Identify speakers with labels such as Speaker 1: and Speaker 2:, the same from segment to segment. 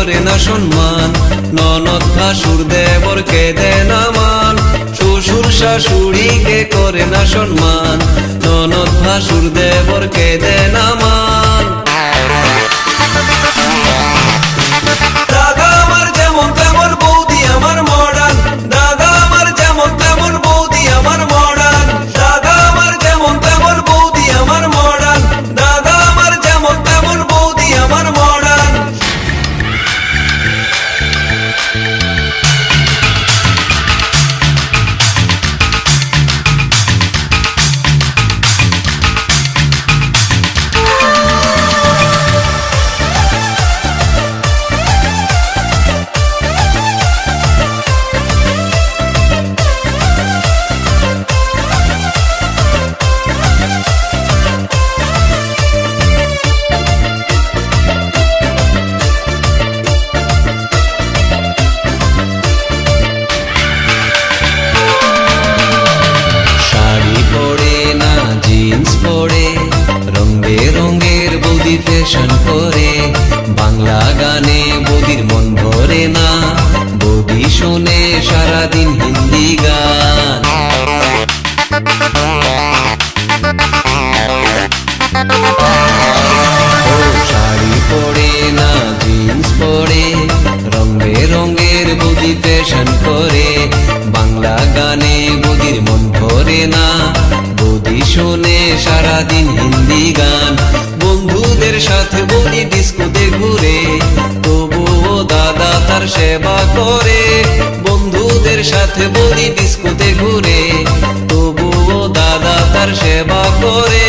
Speaker 1: করে না সম্মান, ননদ ভাসুর দেবরকে দেয় না মান, শ্বশুর শাশুড়িকে করে না সম্মান, ননদ ভাসুর দেবরকে দেয় না মান। দাদা আমার যেমন তেমন বৌদি আমার মডার্ন, দাদা আমার যেমন তেমন বৌদি আমার মডার্ন, দাদা আমার যেমন তেমন বৌদি আমার মডার্ন, দাদা আমার যেমন তেমন বৌদি আমার মডার্ন। ফ্যাশন করে বাংলা গানে বৌদির মন ভরে না, বৌদি শোনে সারাদিন হিন্দি গান। শাড়ি পরে না জিন্স পরে, রং বেরঙের বৌদি ফ্যাশন করে বাংলা গানে বৌদির মন ভরে না, বৌদি শোনে সারাদিন হিন্দি গান। বন্ধুদের সাথে বৌদি ডিস্কোতে ঘুরে, তবুও দাদা তার সেবা করে, বন্ধুদের সাথে বৌদি ডিস্কোতে ঘুরে, তবুও দাদা তার সেবা করে।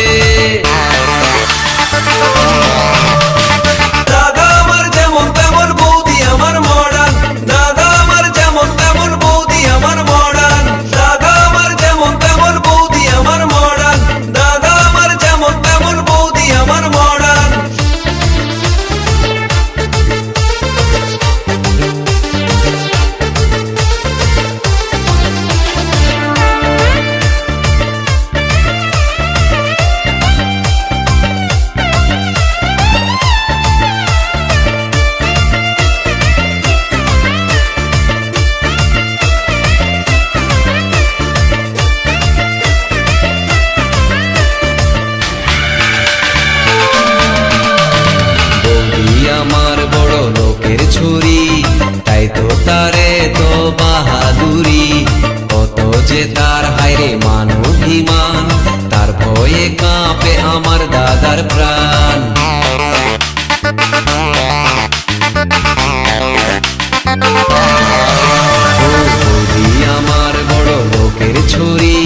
Speaker 1: দাদা আমার যেমন তেমন বৌদি আমার মডার্ন, দাদা আমার যেমন তেমন বৌদি আমার মডার্ন, দাদা আমার যেমন তেমন বৌদি আমার মডার্ন, দাদা আমার যেমন তেমন বৌদি আমার মডার্ন। আমার বড় লোকের ছুরি, তাই তো তারে তো বাহাদুরি, কত যে তার হায়রে মান অভিমান, তার ভয়ে কাঁপে আমার দাদার প্রাণ। বৌদি আমার বড় লোকের ছুরি,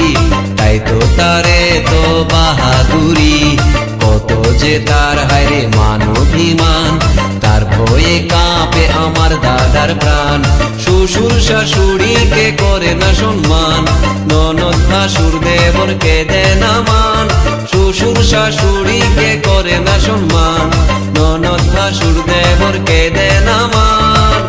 Speaker 1: তাই তো তারে তো বাহাদুরি, কত যে তার হায়রে মান অভিমান, তার ভয়ে কাঁপে আমার দাদার প্রাণ। শ্বশুর শাশুড়িকে করে না সম্মান, ননদ ভাসুর দেবরকে দেয় না মান, শ্বশুর শাশুড়িকে করে না সম্মান, ননদ ভাসুর দেবরকে দেয় না মান।